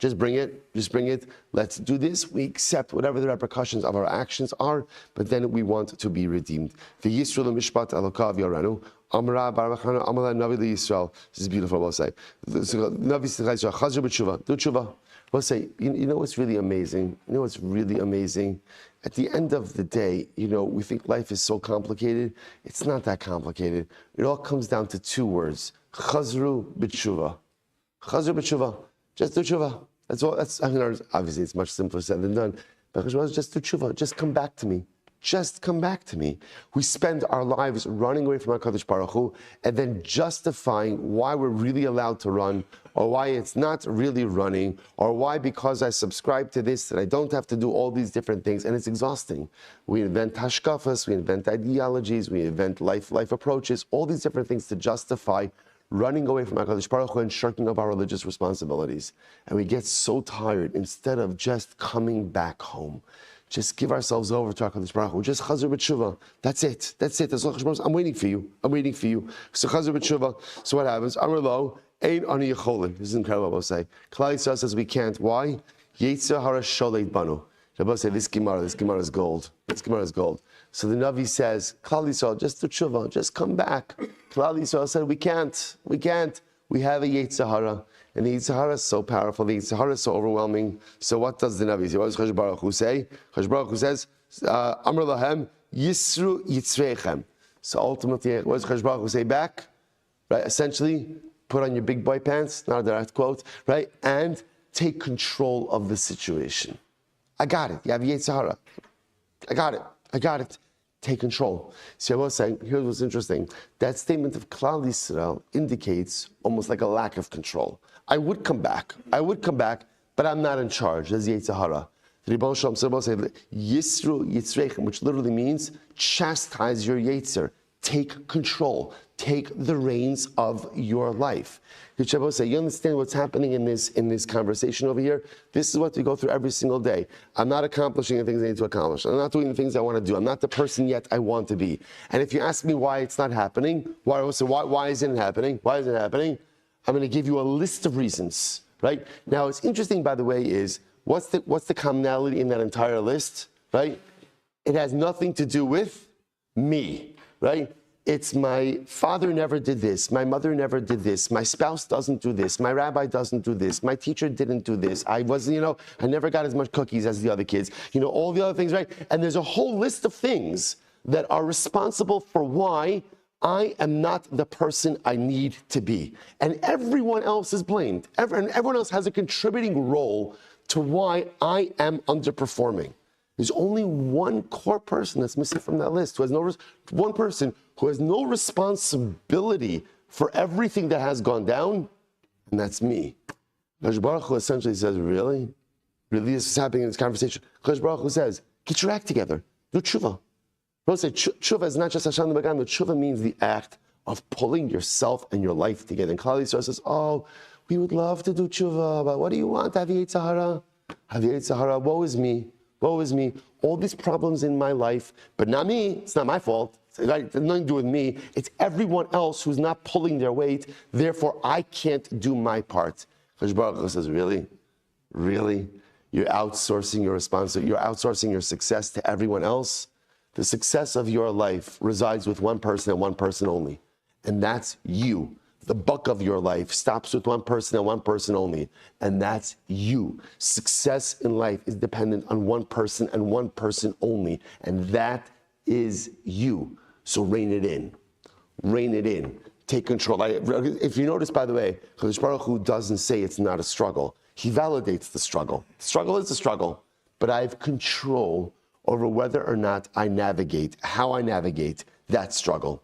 just bring it. Let's do this. We accept whatever the repercussions of our actions are, but then we want to be redeemed. Amra Baruchana Amala Navi Yisrael. This is beautiful. We'll say. Navi Yisrael Chazar b'tshuva. Do tshuva. We'll say. You know what's really amazing? At the end of the day, we think life is so complicated. It's not that complicated. It all comes down to two words: Chazru b'tshuva. Chazru b'tshuva. Just do tshuva. That's all. Obviously it's much simpler said than done. But just do tshuva. Just come back to me. Just come back to me. We spend our lives running away from HaKadosh Baruch Hu and then justifying why we're really allowed to run, or why it's not really running, or why because I subscribe to this that I don't have to do all these different things, and it's exhausting. We invent hashkafas, we invent ideologies, we invent life approaches, all these different things to justify running away from HaKadosh Baruch Hu and shirking of our religious responsibilities. And we get so tired instead of just coming back home. Just give ourselves over to HaKadosh Baruch Hu. Just chazar b'tshuva. That's it. I'm waiting for you. So chazar b'tshuva. So what happens? Amar lo, ein ani yecholin. This is incredible. What say. Klal Yisrael says we can't. Why? Yetzer hara sholeit banu. Rabbi say this Gemara is gold. So the Navi says, Klal Yisrael, just do tshuva. Just come back. Klal Yisrael said we can't. We have a Yetzer hara. And the Yetzer hara is so powerful, the Yetzer hara is so overwhelming. So what does the Navi say? What does Chazar Baruch Hu say? Chazar Baruch Hu says, Amr lahem, Yisru Yitzreichem. So ultimately, what does Chazar Baruch Hu say back? Right, essentially, put on your big boy pants, not a direct quote, right? And take control of the situation. I got it. You have Yetzer hara. I got it. Take control. See, I was saying, here's what's interesting. That statement of Klal Yisrael indicates almost like a lack of control. I would come back, but I'm not in charge. That's Yetzer hara. The Rebbe Shalom said, Yisru Yitzreichem, which literally means chastise your Yetzer. Take control. Take the reins of your life. You understand what's happening in this conversation over here? This is what we go through every single day. I'm not accomplishing the things I need to accomplish. I'm not doing the things I want to do. I'm not the person yet I want to be. And if you ask me why it's not happening, why isn't it happening? I'm going to give you a list of reasons. Right? Now, what's interesting, by the way, is what's the commonality in that entire list? Right? It has nothing to do with me. Right? It's my father never did this, my mother never did this, my spouse doesn't do this, my rabbi doesn't do this, my teacher didn't do this, I never got as much cookies as the other kids, all the other things, right? And there's a whole list of things that are responsible for why I am not the person I need to be. And everyone else is blamed. And everyone else has a contributing role to why I am underperforming. There's only one core person that's missing from that list, one person who has no responsibility for everything that has gone down, and that's me. Chazar Baruch Hu essentially says, really? Really, this is happening in this conversation? Chazar Baruch Hu says, get your act together. Do tshuva. People say tshuva is not just Hashem the Bagan, but tshuva means the act of pulling yourself and your life together. And Klal Yisrael says, we would love to do tshuva, but what do you want? Have Yetzer hara? Woe is me. All these problems in my life, but not me. It's not my fault. It has nothing to do with me. It's everyone else who's not pulling their weight. Therefore, I can't do my part. Choshen Baruch Hu says, really? Really? You're outsourcing your responsibility, you're outsourcing your success to everyone else? The success of your life resides with one person and one person only, and that's you. The buck of your life stops with one person and one person only, and that's you. Success in life is dependent on one person and one person only, and that is you. So rein it in. Rein it in. Take control. If you notice, by the way, Kadosh Baruch Hu doesn't say it's not a struggle. He validates the struggle. The struggle is a struggle, but I have control over whether or not I navigate, how I navigate that struggle.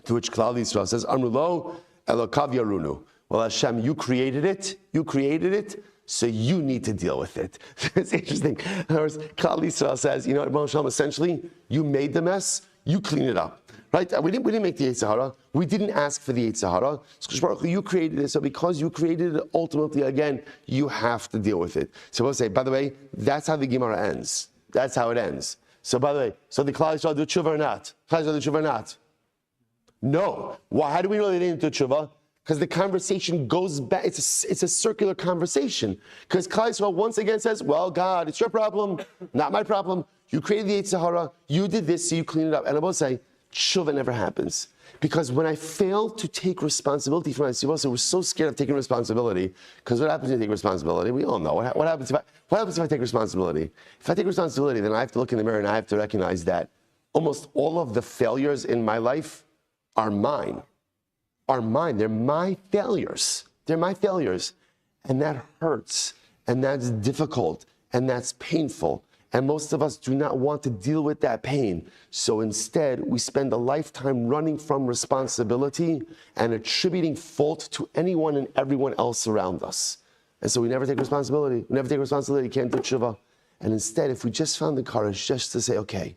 To which Klal Yisrael says, Amrulo Elokav Yarunu. Well, Hashem, you created it, so you need to deal with it. It's interesting. In other words, Klal Yisrael says, you know what, Moshe, essentially, you made the mess, you clean it up. Right? We didn't make the Yetzer Hara. We didn't ask for the Yetzer Hara. So you created it. So because you created it, ultimately, again, you have to deal with it. So we'll say, by the way, that's how the Gemara ends. That's how it ends. So by the way, so the Klal Yisrael do tshuva or not? Klal Yisrael do tshuva or not? No. Why? How do we know they didn't do tshuva? Because the conversation goes back. It's a circular conversation. Because Klal Yisrael once again says, well, God, it's your problem, not my problem. You created the Yetzer Hara. You did this, so you clean it up. And I will say, tshuva never happens. Because when I fail to take responsibility for my tzivos, we're so scared of taking responsibility. Because what happens when you take responsibility? We all know. What happens if I take responsibility? If I take responsibility, then I have to look in the mirror and I have to recognize that almost all of the failures in my life are mine. Are mine. They're my failures. They're my failures. And that hurts. And that's difficult. And that's painful. And most of us do not want to deal with that pain. So instead, we spend a lifetime running from responsibility and attributing fault to anyone and everyone else around us. And so we never take responsibility. We never take responsibility. Can't do tshuva. And instead, if we just found the courage just to say, okay,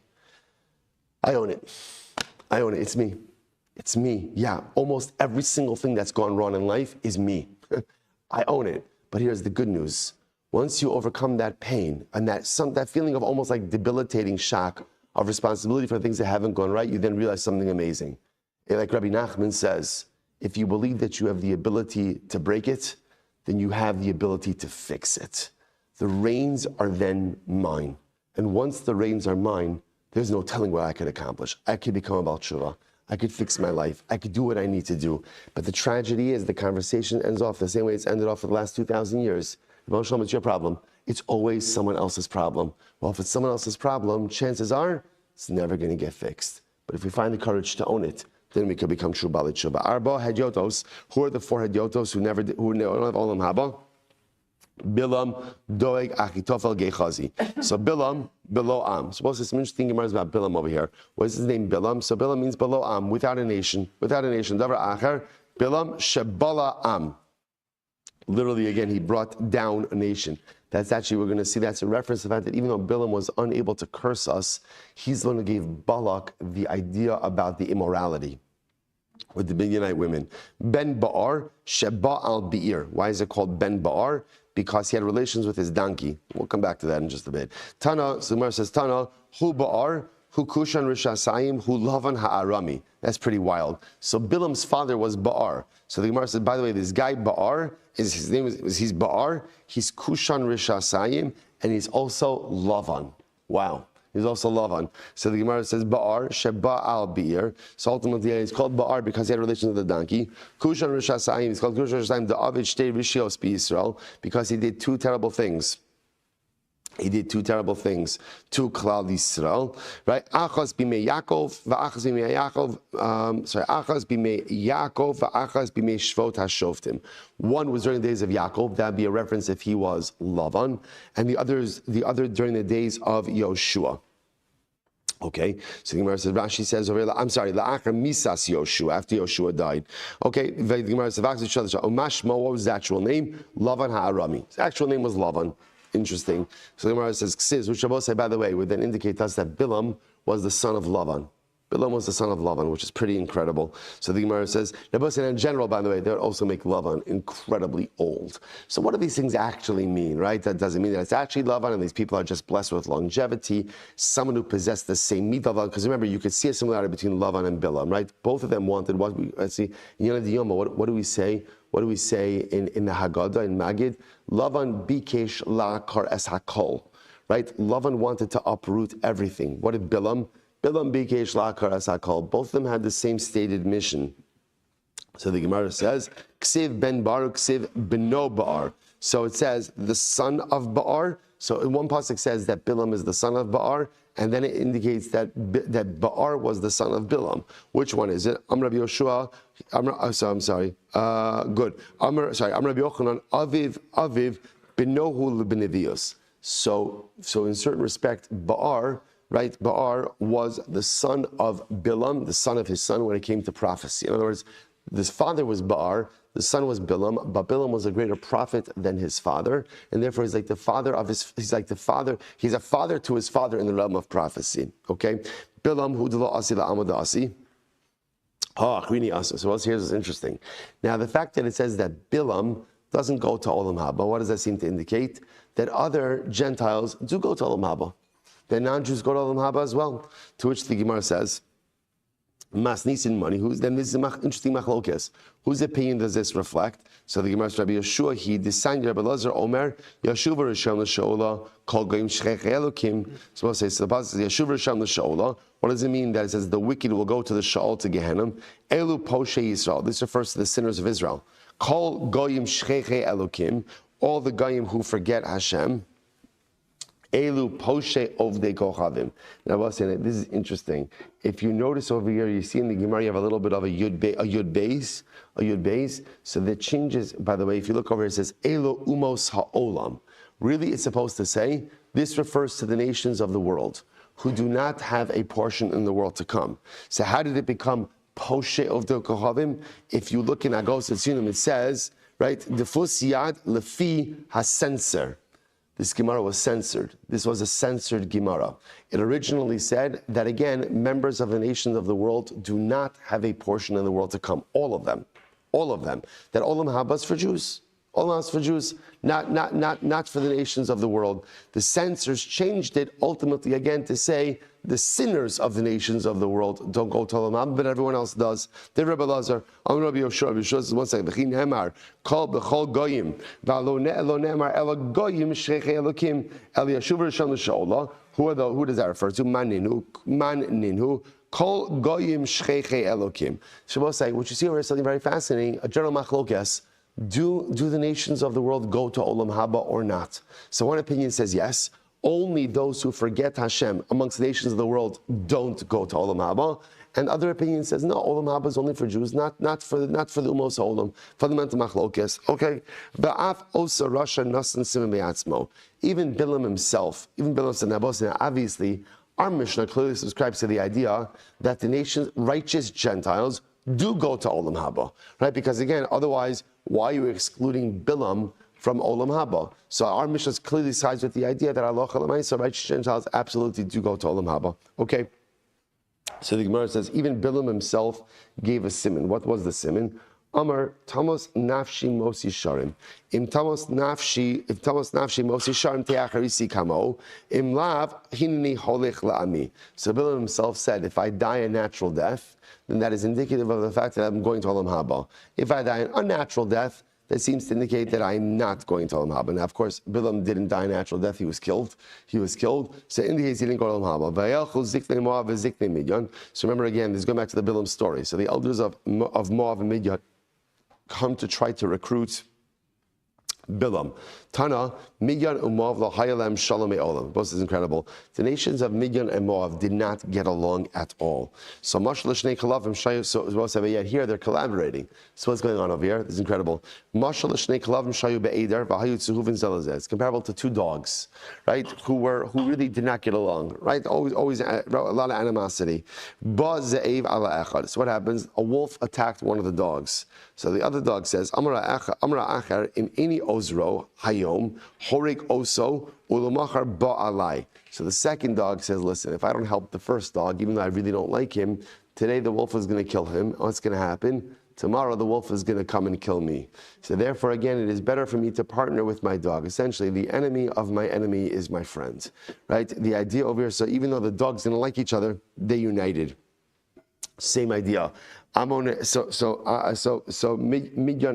I own it. I own it. It's me. It's me. Yeah, almost every single thing that's gone wrong in life is me. I own it. But here's the good news. Once you overcome that pain and that feeling of almost like debilitating shock of responsibility for things that haven't gone right, you then realize something amazing. Like Rabbi Nachman says, if you believe that you have the ability to break it, then you have the ability to fix it. The reins are then mine. And once the reins are mine, there's no telling what I could accomplish. I could become a Baal Tshuva. I could fix my life. I could do what I need to do. But the tragedy is the conversation ends off the same way it's ended off for the last 2,000 years. Moshe, it's your problem. It's always someone else's problem. Well, if it's someone else's problem, chances are it's never going to get fixed. But if we find the courage to own it, then we could become true Bali Tshuva. Arba Hedyotos. Who are the four Hedyotos who don't have Olam Haba? Bilam, Doeg, Achitofel, Gechazi. So Bilam, below Am. Suppose there's some interesting Gemaras about Bilam over here. What is his name? Bilam. So Bilam means below Am, without a nation. Without a nation. Davar Acher. Bilam, Shebala Am. Literally, again, he brought down a nation. That's actually, we're going to see, that's a reference to the fact that even though Bilam was unable to curse us, he's the one who gave Balak the idea about the immorality with the Midianite women. Ben Ba'ar, Sheba al Be'ir. Why is it called Ben Ba'ar? Because he had relations with his donkey. We'll come back to that in just a bit. Tana, so Gemara says, Tana, Hu Ba'ar, Hu Kushan Rishasayim, Hu Lavan Ha'arami. That's pretty wild. So Bilam's father was Ba'ar. So the Gemara said, by the way, this guy Ba'ar, his name is he's Ba'ar, he's Kushan Rishasayim, and he's also Lavan. Wow. He's also Lavan. So the Gemara says Ba'ar, Sheba al Be'ir. So ultimately he's called Ba'ar because he had relations with the donkey. Kushan Rishasayim, he's called Kushan Rishasayim, the Avid Shtei Rishios B'Yisrael, because he did two terrible things. He did two terrible things to Klal Yisrael, right? Achaz b'mei Yaakov, v'achaz b'mei Yaakov. Achaz b'mei Yaakov, v'achaz b'mei Shvot HaShoftim. One was during the days of Yaakov. That'd be a reference if he was Lavan, and the other during the days of Yoshua. Okay, so the Gemara says, Rashi says over here, I'm sorry, la'achar misas Yoshua, after Yoshua died. Okay, the Gemara says, Umashmo, what was his actual name? Lavan Ha'arami. His actual name was Lavan. Interesting. So the Gemara says, Ksiz, which Shabbos say, by the way, would then indicate to us that Bilam was the son of Lavan. Bilam was the son of Lavan, which is pretty incredible. So the Gemara says, in general, by the way, they would also make Lavan incredibly old. So what do these things actually mean, right? That doesn't mean that it's actually Lavan and these people are just blessed with longevity, someone who possessed the same midah of Lavan. Because remember, you could see a similarity between Lavan and Bilam, right? Both of them wanted what we, let's see, Yom Yoma, what do we say? What do we say in the Haggadah, in Magid? Lavan bikesh la'akar es hakol, right? Lavan wanted to uproot everything. What did Bilam? Bilam bikesh la'akar es hakol. Both of them had the same stated mission. So the Gemara says, Ksiv ben Bar, Ksiv beno Bar. So it says, the son of Ba'ar. So in one pasuk says that Bilam is the son of Ba'ar, and then it indicates that Ba'ar was the son of Bilam. Which one is it? Rabbi Yoshua. I'm sorry. Good. I'm Rabbi Yochanan. Aviv benohu lebnevios. So in certain respect, Ba'ar, right? Ba'ar was the son of Bilam, the son of his son when it came to prophecy. In other words, his father was Ba'ar, the son was Bilam, but Bilam was a greater prophet than his father, and therefore he's a father to his father in the realm of prophecy. Okay? Bilam hu d'lo asi la'amad asi. So here's what's interesting. Now the fact that it says that Bilam doesn't go to Olam Haba, what does that seem to indicate? That other Gentiles do go to Olam Haba. That non-Jews go to Olam Haba as well. To which the Gemara says, Mas Nisin money. Then this is an interesting machlokes. Whose opinion does this reflect? So the Gemara says, Rabbi Yeshua, he designed Rabbi Lazar Omer, Yeshuva Rishon l'Shaola, Kol Goyim Shchech Elokim. So the pasuk says, Yeshuva Rishon l'Shaola. What does it mean that it says the wicked will go to the Shaol to Gehenna? Elu Poshe Yisrael. This refers to the sinners of Israel. Kol Goyim Shchech Elokim. All the Goyim who forget Hashem. Elu poshe ovdei kochavim. Now, I was saying this is interesting. If you notice over here, you see in the Gemara, you have a little bit of a yud base. So that changes. By the way, if you look over here, it says Elu umos ha'olam. Really, it's supposed to say this refers to the nations of the world who do not have a portion in the world to come. So how did it become poshe ovdei kochavim? If you look in Agos Etzinim, it says right defus yad lefi hasensor. This Gemara was censored. This was a censored Gemara. It originally said that, again, members of the nations of the world do not have a portion in the world to come. All of them. That Olam Haba is for Jews. Olam Haba is for Jews, not for the nations of the world. The censors changed it ultimately, again, to say the sinners of the nations of the world don't go to Olam Haba, but everyone else does. The Rabbi Lazar, I'm Rabbi Yoshua. Rabbi Yoshua says, one second, V'chin hemar, kol b'chol goyim, v'alo ne'emar, ela goyim shchechei elokim, el yashuv rishon l'shaolah. Who does that refer to? Man ninhu, kol goyim shchechei elokim. Shabbos say, what you see over here is something very fascinating, a general machlokes. Do the nations of the world go to Olam Haba or not? So one opinion says yes. Only those who forget Hashem amongst the nations of the world don't go to Olam Haba. And other opinion says no, Olam Haba is only for Jews, not for the Umos Olam. Fundamental machlokes. Okay. Ba'af osa rasha nasan simim be'atzmo. Even Bilam himself, said, obviously, our Mishnah clearly subscribes to the idea that the nations, righteous Gentiles, do go to Olam Haba, right? Because again, otherwise, why are you excluding Bilam from Olam Haba? So our Mishnah clearly sides with the idea that Allah Chalamayim, righteous Gentiles absolutely do go to Olam Haba. Okay. So the Gemara says, even Bilam himself gave a siman. What was the siman? Amar Tamos Nafshi Mosi Sharim. Im Tamos Nafshi Mosi Sharim Teacharisi Kamo. Im Lav Hinni Holech La'ami. So Bilam himself said, if I die a natural death, then that is indicative of the fact that I'm going to Olam Haba. If I die an unnatural death, that seems to indicate that I'm not going to Olam Haba. Now, of course, Bilam didn't die a natural death. He was killed. So it indicates he didn't go to Olam Haba. So remember again, this is going back to the Bilam story. So the elders of Moab and Midian come to try to recruit Bilam. Tana, Midian and Moab l'hayalem shalom e'olam. Both is incredible. The nations of Midian and Moab did not get along at all. So much l'shnei kalavim shayu. So yet here they're collaborating. So what's going on over here? This is incredible. Much l'shnei kalavim shayu be'eder v'hayu tzehuvin zelazeh. It's comparable to two dogs, right? Who really did not get along, right? Always a lot of animosity. Ba ze'ev ala echad. So what happens? A wolf attacked one of the dogs. So the other dog says, Amra achar im ini ozro hayo. hayom horek oso ulumachar ba'alai. So the second dog says, listen, if I don't help the first dog, even though I really don't like him, today the wolf is going to kill him. What's going to happen? Tomorrow the wolf is going to come and kill me. So therefore, again, it is better for me to partner with my dog. Essentially, the enemy of my enemy is my friend, right? The idea over here, so even though the dogs didn't like each other, they united. Same idea. Midian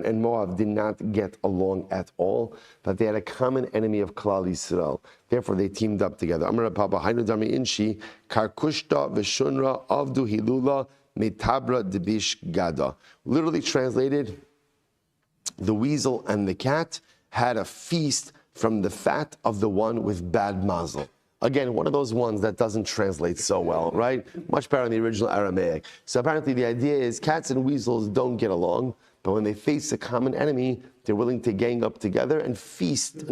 and Moab did not get along at all, but they had a common enemy of Klal Yisrael. Therefore, they teamed up together. Amar Papa Hainu Dami Inshi Karkushta Veshunra Avdu Hilula Metabra Debish Gada. Literally translated, the weasel and the cat had a feast from the fat of the one with bad mazel. Again, one of those ones that doesn't translate so well, right? Much better in the original Aramaic. So apparently the idea is cats and weasels don't get along, but when they face a common enemy, they're willing to gang up together and feast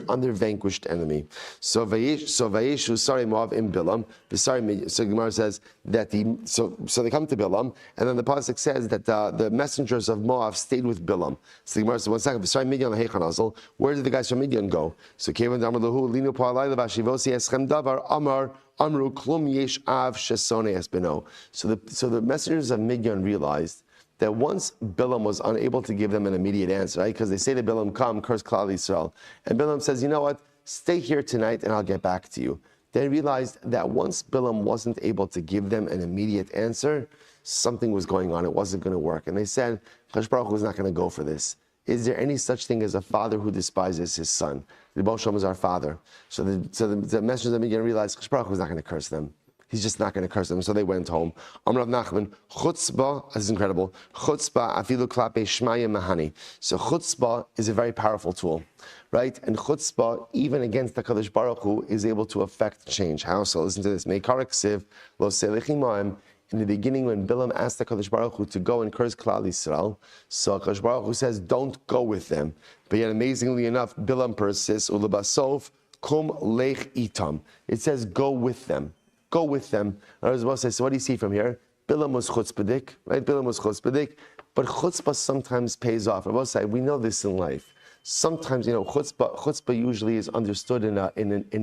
on their vanquished enemy. So Vayeshu, sorry, Moab in Bilam. So Gemara says that so they come to Bilam, and then the pasuk says that the messengers of Moab stayed with Bilam. So the Gemara says, 1 second, sorry, Midian lahechanazal. Where did the guys from Midian go? So Kevan Damar Lahu Linu Pa'alai Lavashivosi Eschem Davar Amar Amru Klum Yesh Av Shesone Espino. So the messengers of Midian realized that once Bilam was unable to give them an immediate answer, right? Because they say to Bilam, come, curse Klal Yisrael. And Bilam says, you know what? Stay here tonight and I'll get back to you. They realized that once Bilam wasn't able to give them an immediate answer, something was going on. It wasn't going to work. And they said, Kadosh Baruch Hu is not going to go for this. Is there any such thing as a father who despises his son? The Baal Shem is our father. So the messengers of Midian realized Kadosh Baruch Hu is not going to curse them. He's just not going to curse them. So they went home. Amar Rav Nachman, chutzpah, this is incredible. Chutzpah, afilu klape shmaya mahani. So chutzpah is a very powerful tool, right? And chutzpah, even against the Kadosh Baruch Hu, is able to affect change. How so? Listen to this. Meikarak siv, lo selichim ma'im. In the beginning, when Bilam asked the Kadosh Baruch Hu to go and curse Klal Yisrael, so Kadosh Baruch Hu says, don't go with them. But yet, amazingly enough, Bilam persists, ulubasov, kum lech itam. It says, go with them. Go with them. I was about to say, so what do you see from here? Bilam was chutzpahdik, right? Bilam was chutzpahdik, but chutzpah sometimes pays off. I was about to say, we know this in life. Sometimes, chutzpah usually is understood in a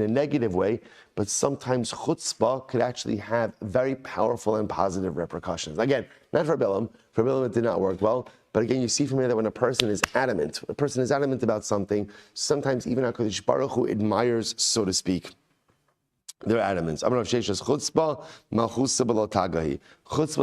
negative way, but sometimes chutzpah could actually have very powerful and positive repercussions. Again, not for Bilam. For Bilam, it did not work well. But again, you see from here that when a person is adamant about something, sometimes even HaKadosh Baruch Hu admires, so to speak, they're adamant. Chutzpah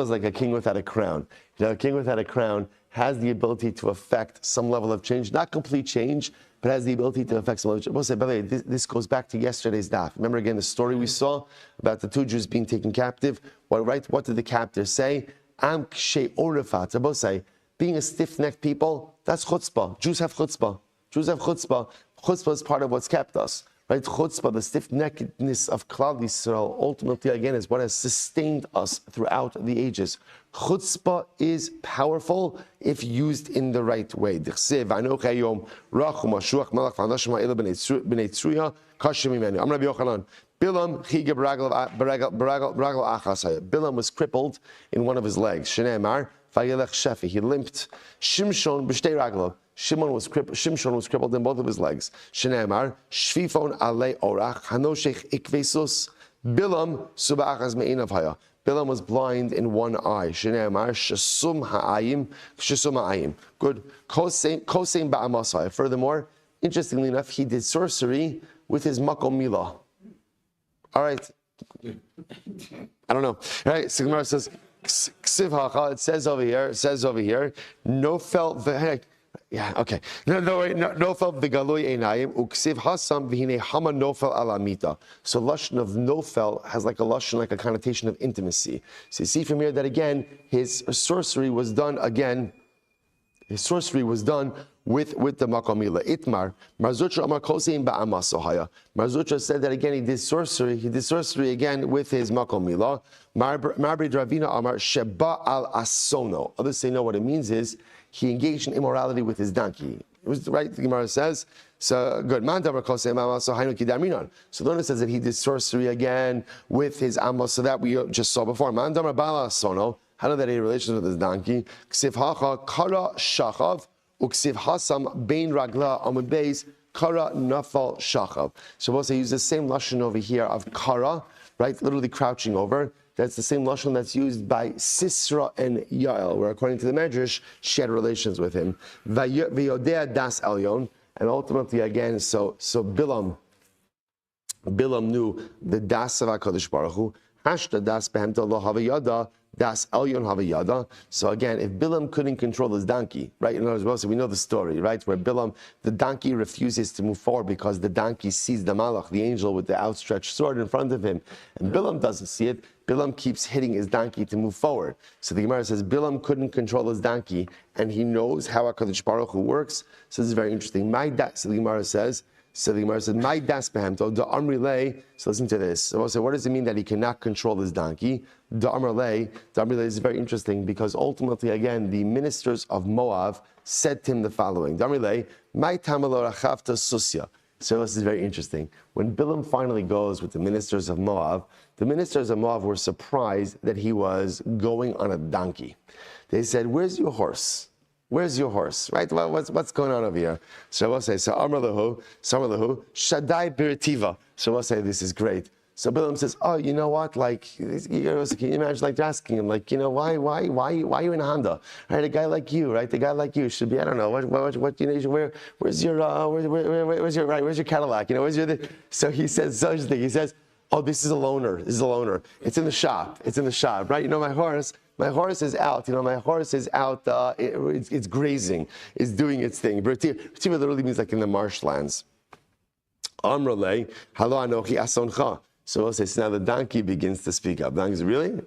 is like a king without a crown. A king without a crown has the ability to affect some level of change, not complete change, but has the ability to affect some level of change. By the way, this goes back to yesterday's daf. Remember again the story we saw about the two Jews being taken captive? What did the captor say? Am kshe orifat. Being a stiff-necked people, that's chutzpah. Jews have chutzpah. Chutzpah is part of what's kept us. Right, chutzpah, the stiff-neckedness of Klal Yisrael, ultimately again is what has sustained us throughout the ages. Chutzpah is powerful if used in the right way. Bilam was crippled in one of his legs. He limped. Shimshon b'shtei raglav. Shimshon was crippled in both of his legs. Shneimar shvifon alei orach hanoshech ikvesus. Bilam subachas me'inav haya. Bilam was blind in one eye. Shneimar shesum ha'ayim. Good. Kosein ba'amasai. Furthermore, interestingly enough, he did sorcery with his makom milah. All right. I don't know. All right. So Gemara says, it says over here, no felt the. Yeah, okay. No felt v'galoi einayim uksiv hasam v'hinei hama nofel alamita. So lashon of nofel has like a connotation of intimacy. So you see from here that again his sorcery was done with the makamila. Itmar Marzutra Amar Kosein ba'amasohaya. Marzutra said that again he did sorcery again with his makamila. Marbri Dravina Amar Sheba al Asono. Others say no. What it means is he engaged in immorality with his donkey. It was right. The Gemara says so. Good. So the one says that he did sorcery again with his amos. So that we just saw before. Mandamar bala Asono. How did that have relations with his donkey? Ksiv hacha kara shachav. Uksiv hasam bein ragla amud beis kara nafal shachav. So we'll say use the same lashon over here of kara, right? Literally crouching over. That's the same lashon that's used by Sisra and Yael, where according to the Medrash, she had relations with him. V'yodea das elyon, and ultimately again, so Bilam knew the das of HaKadosh Baruch Hu. Hashta das behemta lo havayada, das elyon havayada. So again, if Bilam couldn't control his donkey, right? In other words, we know the story, right? Where Bilam, the donkey refuses to move forward because the donkey sees the malach, the angel with the outstretched sword in front of him. And Bilam doesn't see it. Bilam keeps hitting his donkey to move forward. So the Gemara says Bilam couldn't control his donkey, and he knows how HaKadosh Baruch Hu works. So this is very interesting. So the Gemara says, my das behemto, the amri lay. So listen to this. So we'll say, what does it mean that he cannot control his donkey? The amri lay is very interesting because ultimately, again, the ministers of Moab said to him the following: the amri lay, my tamalo rachavta susya. So this is very interesting. When Bilam finally goes with the ministers of Moab, the ministers of Moab were surprised that he was going on a donkey. They said, "Where's your horse? Where's your horse?" Right? What's going on over here? So we'll say, Amar lahu, Shaddai Biritiva. So we'll say, this is great. So Bilam says, oh, you know what? Like, can you imagine like asking him, like, you know, why are you in a Honda? Right? A guy like you, right? The guy like you should be, I don't know, what you know, where's your Cadillac? You know, so he says such a thing. He says, oh, this is a loaner. This is a loaner. It's in the shop. Right? You know, my horse is out. You know, my horse is out. It's grazing. It's doing its thing. B'ritiva literally means like in the marshlands. Amrale, halo anochi asoncha. So we'll say, so now the donkey begins to speak up. The donkey says, really?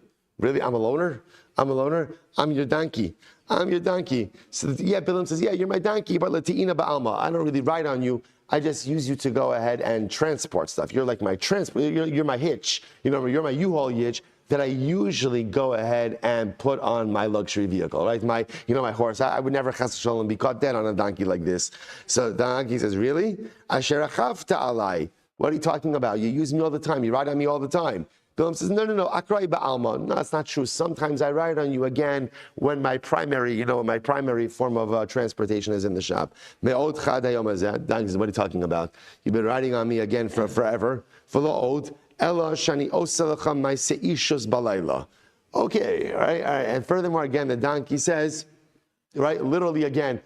I'm a loner? I'm your donkey. So Bilam says, yeah, you're my donkey, but lati'ina ba'alma. I don't really ride on you. I just use you to go ahead and transport stuff. You're like my you're my hitch. You know, you're my U-Haul hitch that I usually go ahead and put on my luxury vehicle, right? My horse. I would never chas v'sholom be caught dead on a donkey like this. So the donkey says, really? Asher achavta alai. What are you talking about? You use me all the time. You ride on me all the time. Bilam says, no, akrai ba'alma. No, that's not true. Sometimes I ride on you again when my primary form of transportation is in the shop. Me'od chad hayom hazeh. What are you talking about? You've been riding on me again for forever. V'lo od ela shani osa lecha ma'aseh ishus balayla. Okay, all right. And furthermore, again, the donkey says, right, literally again,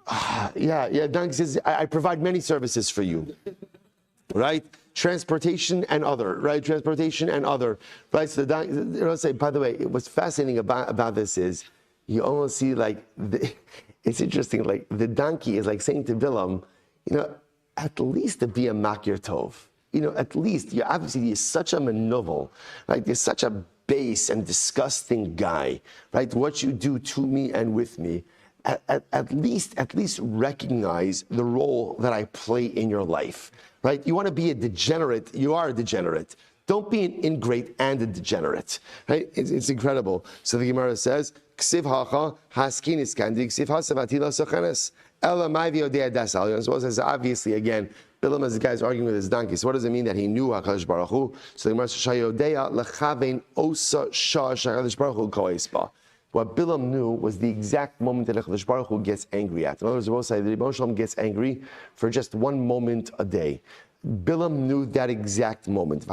donkey says, I provide many services for you. Right? Transportation and other. Right? So the donkey, say, by the way, what's fascinating about this is you almost see like, it's interesting, like the donkey is like saying to Bilam, you know, at least to be a makir tov. You know, at least, you're such a manovel, right? You're such a base and disgusting guy, right? What you do to me and with me, at least recognize the role that I play in your life, right? You want to be a degenerate, you are a degenerate. Don't be an ingrate and a degenerate, right? It's incredible. So the Gemara says, Ksiv hacha haskinis kandi, ksiv hasavatila sochenes, ela mai v'yodea das alyon. So says, obviously, again, Bilam as the guy's arguing with his donkey. So what does it mean that he knew HaKadosh Baruch Hu? So the Gemara says, shayodea lechavein osa shah HaKadosh Baruch Hu koespa. What Bilam knew was the exact moment that HaKadosh Baruch Hu gets angry at. In other words, we'll say that Rebbe Shalom gets angry for just one moment a day. Bilam knew that exact moment.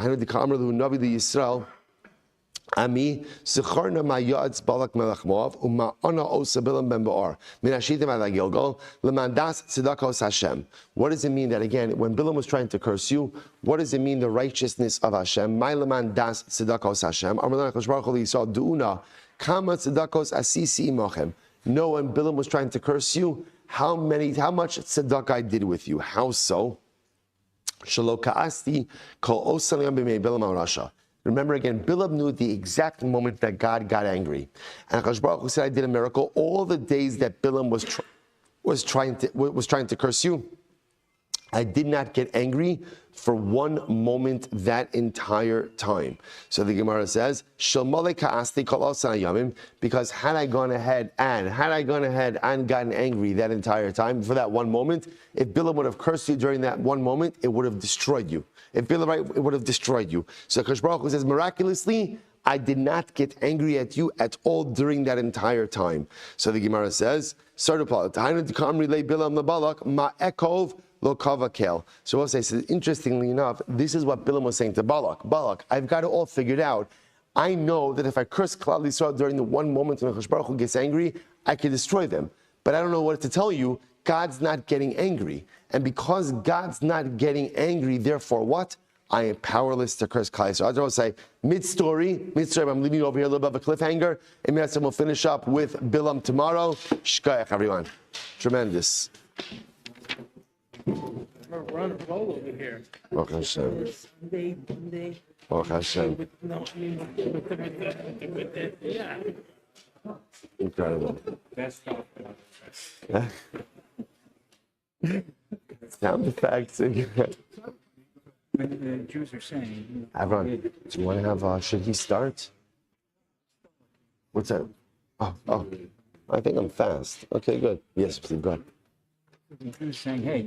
Ami secharna ma'yatz balak melech Moav uma'ana osa Bilam ben Ba'ar minashitim ala Gilgal lemandas tzedakos Hashem. What does it mean that again, when Bilam was trying to curse you, what does it mean the righteousness of Hashem? My lemandas tzedakos Hashem. Amar HaKadosh Baruch Hu yisal du'una kama tzedakos asisi imochem. No, when Bilam was trying to curse you, how much tzedakah I did with you? How so? Shelo ka'asti kol osa liyam b'mei Bilam ha'rasha. Remember again, Bilam knew the exact moment that God got angry. And HaKadosh Baruch Hu said, I did a miracle. All the days that Bilam was trying to curse you, I did not get angry for one moment that entire time. So the Gemara says, because had I gone ahead and gotten angry that entire time for that one moment, if Bilam would have cursed you during that one moment, it would have destroyed you. If Bilam, right, it would have destroyed you. So HaKadosh Baruch Hu says, miraculously, I did not get angry at you at all during that entire time. So the Gemara says, Sartapal. Tainu Kam relay Bilam Labalak, Ma Ekov Lokava Kel. So we'll say, interestingly enough, this is what Bilam was saying to Balak. Balak, I've got it all figured out. I know that if I curse Klal Yisrael during the one moment when Hakadosh Baruch Hu gets angry, I can destroy them. But I don't know what to tell you. God's not getting angry. And because God's not getting angry, therefore what? I am powerless to curse Klal Yisrael. I will say, mid-story, I'm leaving over here a little bit of a cliffhanger. And we'll finish up with Bilam tomorrow. Shkoyach, everyone. Tremendous. We're on a roll over here. Baruch Hashem. Monday. Baruch Hashem. With the yeah. Incredible. Best stuff. Sound effects. When the Jews are saying, Avron, do you want to have, should he start? What's that? Oh, I think I'm fast. Okay, good. Yes, please, go ahead. the Jews saying, hey,